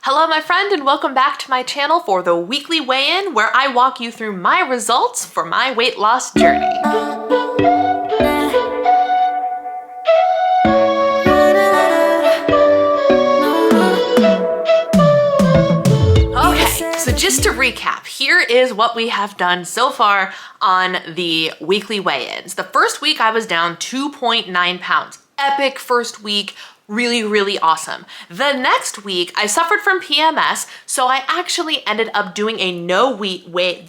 Hello my friend and welcome back to my channel for the weekly weigh-in where I walk you through my results for my weight loss journey. Okay, so just to recap, here is what we have done so far on the weekly weigh-ins. The first week I was down 2.9 pounds. Epic first week. Really awesome. The next week, I suffered from PMS, so I actually ended up doing a no weigh-in. I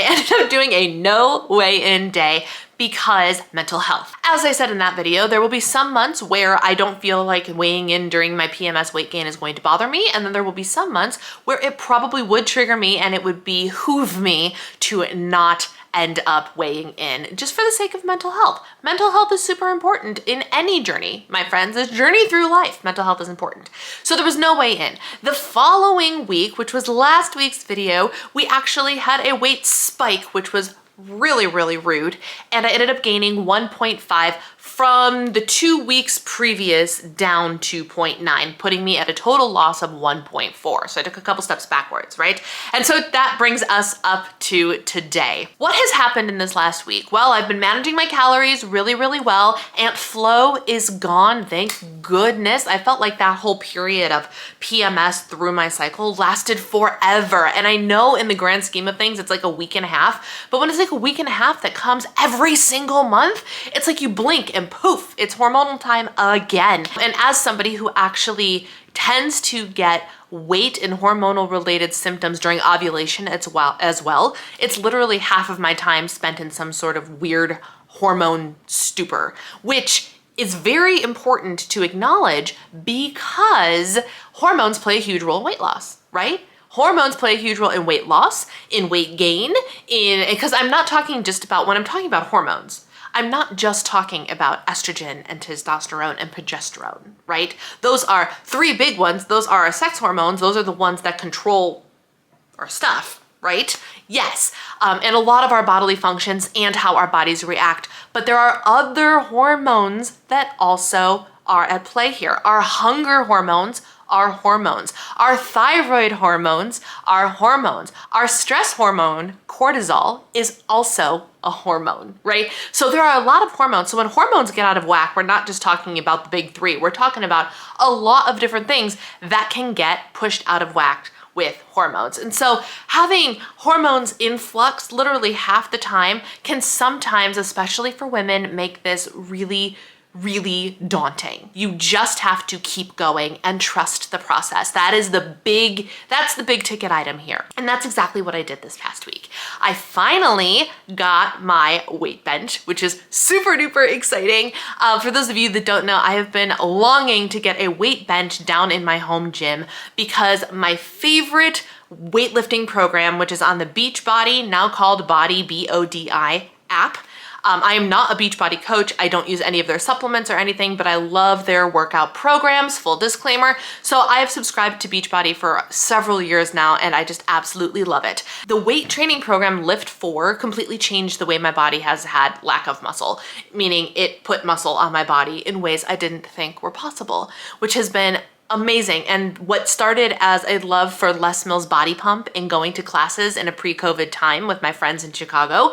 ended up doing a no weigh-in day because mental health. As I said in that video, there will be some months where I don't feel like weighing in during my PMS weight gain is going to bother me, and then there will be some months where it probably would trigger me and it would behoove me to not end up weighing in just for the sake of mental health. Mental health is super important in any journey, my friends. This journey through life, mental health is important. So there was no weigh-in. The following week, which was last week's video, we actually had a weight spike, which was really rude, and I ended up gaining 1.5 from the 2 weeks previous down 2.9, putting me at a total loss of 1.4. So I took a couple steps backwards, right? And so that brings us up to today. What has happened in this last week? Well, I've been managing my calories really well. Aunt Flo is gone, thank goodness. I felt like that whole period of PMS through my cycle lasted forever. And I know in the grand scheme of things, it's like a week and a half, but when it's like a week and a half that comes every single month, it's like you blink and poof, it's hormonal time again. And as somebody who actually tends to get weight and hormonal related symptoms during ovulation as well, it's literally half of my time spent in some sort of weird hormone stupor, which is very important to acknowledge because hormones play a huge role in weight loss, right? Hormones play a huge role in weight loss, in weight gain, because I'm not talking just about, when I'm talking about hormones, I'm not just talking about estrogen and testosterone and progesterone, right? Those are three big ones. Those are our sex hormones. Those are the ones that control our stuff, right? Yes, and a lot of our bodily functions and how our bodies react. But there are other hormones that also are at play here. Our hunger hormones are hormones. Our thyroid hormones are hormones. Our stress hormone, cortisol, is also a hormone, right? So there are a lot of hormones. So when hormones get out of whack, we're not just talking about the big three. We're talking about a lot of different things that can get pushed out of whack with hormones. And so having hormones in flux literally half the time can sometimes, especially for women, make this really daunting. You just have to keep going and trust the process. That's the big ticket item here. And that's exactly what I did this past week. I finally got my weight bench, which is super duper exciting. For those of you that don't know, I have been longing to get a weight bench down in my home gym because my favorite weightlifting program, which is on the Beachbody, now called Body, B-O-D-I app. I am not a Beachbody coach. I don't use any of their supplements or anything, but I love their workout programs, full disclaimer. So I have subscribed to Beachbody for several years now, and I just absolutely love it. The weight training program Lift 4 completely changed the way my body has had lack of muscle, meaning it put muscle on my body in ways I didn't think were possible, which has been amazing. And what started as a love for Les Mills Body Pump and going to classes in a pre-COVID time with my friends in Chicago,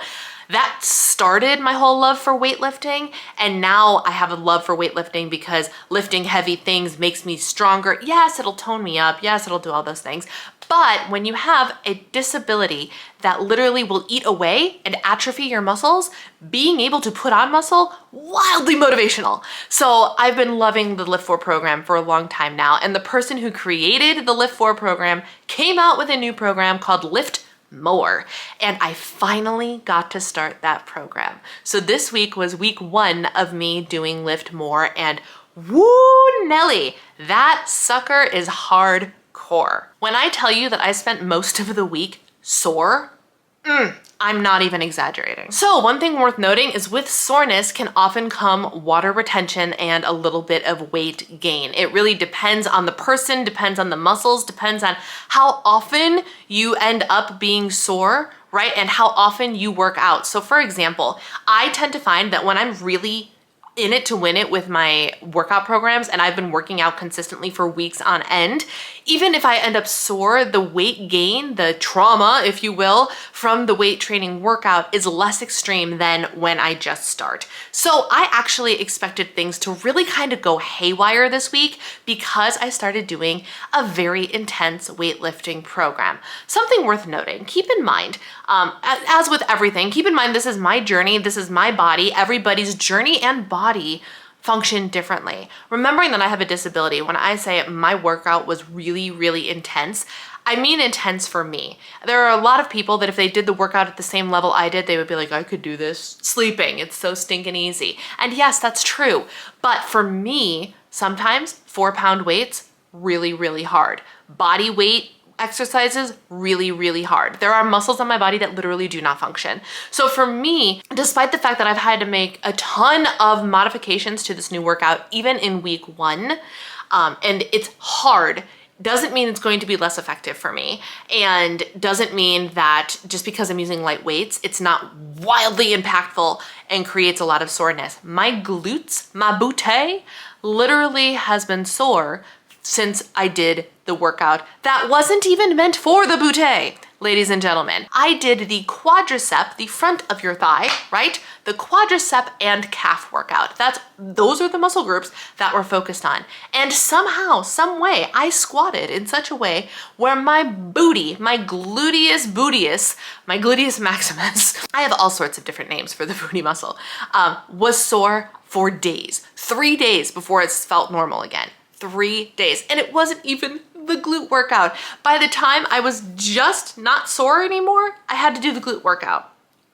that started my whole love for weightlifting, and now I have a love for weightlifting because lifting heavy things makes me stronger. Yes, it'll tone me up. Yes, it'll do all those things. But when you have a disability that literally will eat away and atrophy your muscles, being able to put on muscle, wildly motivational. So I've been loving the Lift 4 program for a long time now, and the person who created the Lift 4 program came out with a new program called Lift More, and I finally got to start that program. So this week was week 1 of me doing Lift More, and woo Nelly, that sucker is hardcore. When I tell you that I spent most of the week sore, I'm not even exaggerating. So one thing worth noting is with soreness can often come water retention and a little bit of weight gain. It really depends on the person, depends on the muscles, depends on how often you end up being sore, right? And how often you work out. So for example, I tend to find that when I'm really in it to win it with my workout programs, and I've been working out consistently for weeks on end. Even if I end up sore, the weight gain, the trauma, if you will, from the weight training workout is less extreme than when I just start. So I actually expected things to really kind of go haywire this week because I started doing a very intense weightlifting program. Something worth noting, keep in mind, as with everything, keep in mind this is my journey, this is my body, everybody's journey and body function differently. Remembering that I have a disability, when I say my workout was really, really intense, I mean intense for me. There are a lot of people that if they did the workout at the same level I did, they would be like, I could do this sleeping. It's so stinking easy. And yes, that's true. But for me, sometimes 4-pound weights, really, really hard. Body weight exercises, really, really hard. There are muscles on my body that literally do not function. So for me, despite the fact that I've had to make a ton of modifications to this new workout, even in week 1, and it's hard, doesn't mean it's going to be less effective for me, and doesn't mean that just because I'm using light weights, it's not wildly impactful and creates a lot of soreness. My glutes, my butte, literally has been sore since I did the workout that wasn't even meant for the butte. Ladies and gentlemen, I did the quadricep, the front of your thigh, right? The quadricep and calf workout. Those are the muscle groups that we're focused on. And somehow, some way, I squatted in such a way where my booty, my gluteus maximus, I have all sorts of different names for the booty muscle, was sore for days. 3 days before it felt normal again. 3 days. And it wasn't even the glute workout. By the time I was just not sore anymore, I had to do the glute workout.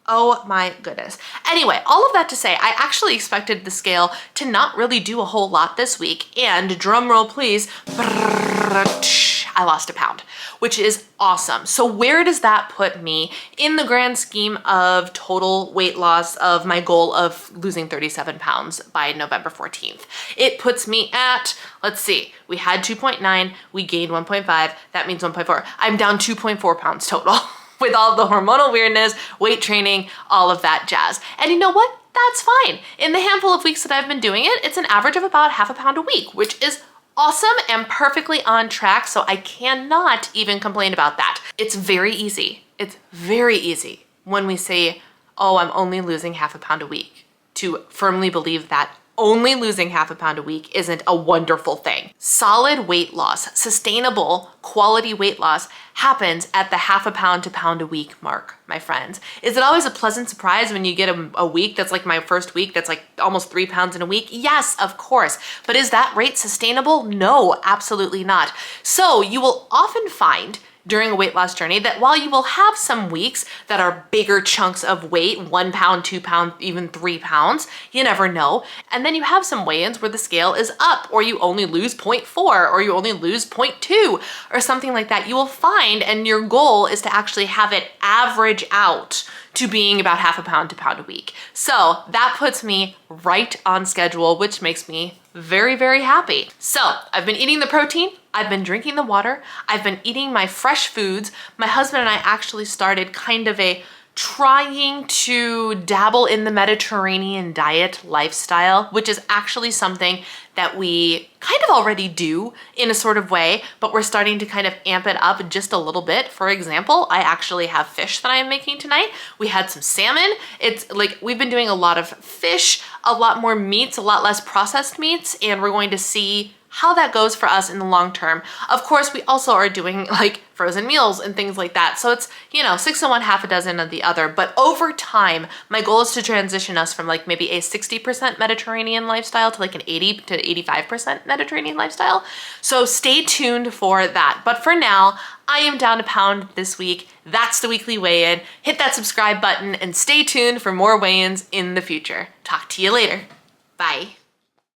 Oh my goodness. Anyway, all of that to say, I actually expected the scale to not really do a whole lot this week, and drum roll please, I lost a pound, which is awesome. So where does that put me in the grand scheme of total weight loss of my goal of losing 37 pounds by November 14th? It puts me at, let's see, we had 2.9, we gained 1.5, that means 1.4. I'm down 2.4 pounds total with all the hormonal weirdness, weight training, all of that jazz. And you know what? That's fine. In the handful of weeks that I've been doing it, it's an average of about half a pound a week, which is awesome and perfectly on track, so I cannot even complain about that. It's very easy. It's very easy when we say, oh, I'm only losing half a pound a week, to firmly believe that only losing half a pound a week isn't a wonderful thing. Solid weight loss, sustainable quality weight loss happens at the half a pound to pound a week mark, my friends. Is it always a pleasant surprise when you get a week that's like my first week that's like almost 3 pounds in a week? Yes, of course. But is that rate sustainable? No, absolutely not. So you will often find during a weight loss journey that while you will have some weeks that are bigger chunks of weight, 1 pound, 2 pounds, even 3 pounds, you never know. And then you have some weigh-ins where the scale is up, or you only lose 0.4, or you only lose 0.2, or something like that. You will find, and your goal is to actually have it average out to being about half a pound to pound a week. So that puts me right on schedule, which makes me very, very happy. So I've been eating the protein, I've been drinking the water, I've been eating my fresh foods. My husband and I actually started kind of a trying to dabble in the Mediterranean diet lifestyle, which is actually something that we kind of already do in a sort of way, but we're starting to kind of amp it up just a little bit. For example, I actually have fish that I am making tonight. We had some salmon. It's like we've been doing a lot of fish, a lot more meats, a lot less processed meats, and we're going to see how that goes for us in the long term. Of course, we also are doing like frozen meals and things like that. So it's, 6 of one, half a dozen of the other. But over time, my goal is to transition us from like maybe a 60% Mediterranean lifestyle to like an 80 to 85% Mediterranean lifestyle. So stay tuned for that. But for now, I am down a pound this week. That's the weekly weigh-in. Hit that subscribe button and stay tuned for more weigh-ins in the future. Talk to you later. Bye.